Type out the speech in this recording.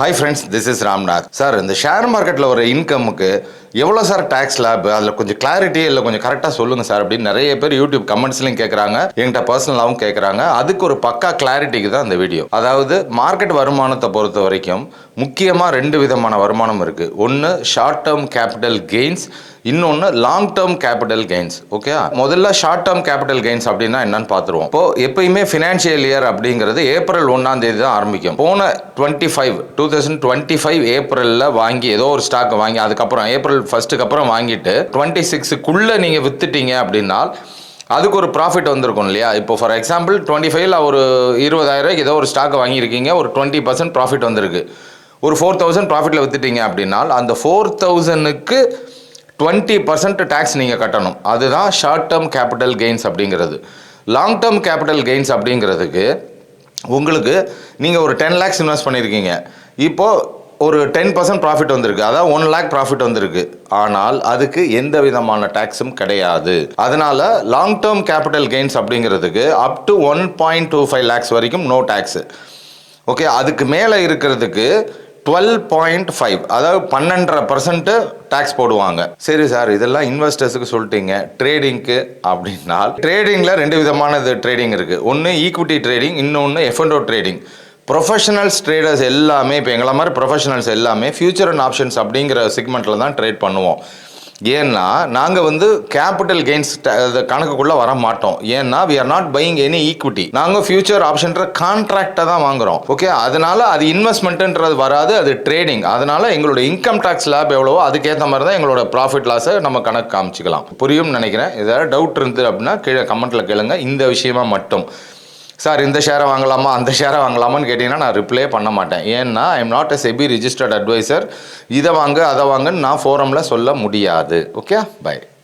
Hi friends, this is Ramnath. Sir இந்த share மார்க்கெட்டில் ஒரு இன்கமுக்கு எவ்வளோ சார் டேக்ஸ் லேப் அதில் கொஞ்சம் கிளாரிட்டி இல்லை கொஞ்சம் கரெக்டாக சொல்லுங்கள் சார் அப்படின்னு நிறைய பேர் யூடியூப் கமெண்ட்ஸ்லையும் கேட்குறாங்க, என்கிட்ட பர்சனலாகவும் கேட்குறாங்க. அதுக்கு ஒரு பக்கா கிளாரிட்டிக்கு தான் இந்த வீடியோ. அதாவது மார்க்கெட் வருமானத்தை பொறுத்த வரைக்கும் முக்கியமாக ரெண்டு விதமான வருமானம் இருக்குது. ஒன்று ஷார்ட் டேர்ம் கேபிட்டல் கெயின்ஸ், இன்னொன்று long term capital gains. Okay, முதல்ல ஷார்ட் டேர்ம் கேபிட்டல் கெயின்ஸ் அப்படின்னா என்னன்னு பார்த்துருவோம். இப்போ எப்பயுமே ஃபினான்ஷியல் இயர் அப்படிங்கிறது ஏப்ரல் 1ஆம் தேதி தான் ஆரம்பிக்கும். போன 2025 ஏப்ரலில் வாங்கி ஏதோ ஒரு ஸ்டாக் வாங்கி அதுக்கப்புறம் ஏப்ரல் 1க்கு அப்புறம் வாங்கிட்டு 26க்குள்ளே நீங்கள் வித்துட்டீங்க அப்படின்னா அதுக்கு ஒரு ப்ராஃபிட் வந்திருக்கும் இல்லையா? இப்போ ஃபார் எக்ஸாம்பிள் 25ல் ஒரு 20,000 ஏதோ ஒரு ஸ்டாக் வாங்கியிருக்கீங்க, ஒரு 20% ப்ராஃபிட் வந்திருக்கு. ஒரு 4,000 ப்ராஃபிட்டில் வித்துட்டீங்க அப்படின்னா அந்த 4,000க்கு 20% டேக்ஸ் நீங்கள் கட்டணும். அதுதான் ஷார்ட் டேர்ம் கேபிட்டல் கெயின்ஸ் அப்படிங்கிறது. லாங் டேர்ம் கேபிட்டல் கெயின்ஸ் அப்படிங்கிறதுக்கு உங்களுக்கு நீங்கள் ஒரு 10 lakhs இன்வெஸ்ட் பண்ணியிருக்கீங்க, இப்போது ஒரு 10% ப்ராஃபிட் வந்திருக்கு, அதாவது 1 lakh ப்ராஃபிட் வந்திருக்கு. ஆனால் அதுக்கு எந்த விதமான டேக்ஸும் கிடையாது. அதனால் லாங் டேர்ம் கேபிட்டல் கெயின்ஸ் அப்படிங்கிறதுக்கு அப் டு 1.25 lakhs வரைக்கும் நோ டேக்ஸு. ஓகே, அதுக்கு மேலே இருக்கிறதுக்கு 12.5, அதாவது 12.5% டேக்ஸ் போடுவாங்க. சரி சார், இதெல்லாம் இன்வெஸ்டர்ஸுக்கு சொல்லிட்டீங்க, ட்ரேடிங்க்கு அப்படின்னா ட்ரேடிங்கில் ரெண்டு விதமான ட்ரேடிங் இருக்குது. ஒன்று ஈக்விட்டி ட்ரேடிங், இன்னொன்று F&O ட்ரேடிங். ப்ரொஃபஷனல்ஸ் ட்ரேடர்ஸ் எல்லாமே, இப்போ எங்களை மாதிரி ப்ரொஃபஷனல்ஸ் எல்லாமே ஃபியூச்சர் அண்ட் ஆப்ஷன்ஸ் அப்படிங்கிற செக்மெண்ட்டில் தான் ட்ரேட் பண்ணுவோம். ஏன்னா நாங்கள் கேபிட்டல் கெயின்ஸ் கணக்குக்குள்ளே வர மாட்டோம். ஏன்னா we are not buying any equity. நாங்கள் ஃபியூச்சர் ஆப்ஷன்ற கான்ட்ராக்டை தான் வாங்குகிறோம். ஓகே, அதனால அது இன்வெஸ்ட்மெண்ட்டுன்றது வராது, அது ட்ரேடிங். அதனால எங்களோட இன்கம் டேக்ஸ் லேப் எவ்வளவோ அதுக்கேற்ற மாதிரி தான் எங்களோட ப்ராஃபிட் லாஸை நம்ம கணக்கு காமிச்சிக்கலாம். புரியும்னு நினைக்கிறேன். ஏதாவது டவுட் இருந்தது அப்படின்னா கீழே கமெண்ட்டில் கேளுங்க. இந்த விஷயமா மட்டும் சார் இந்த ஷேரை வாங்கலாமா அந்த ஷேரை வாங்கலாமான்னு கேட்டிங்கன்னா நான் ரிப்ளே பண்ண மாட்டேன். ஏன்னா I am not a SEBI registered advisor. இதை வாங்க அதை வாங்கன்னு நான் ஃபோரமில் சொல்ல முடியாது. Okay, by.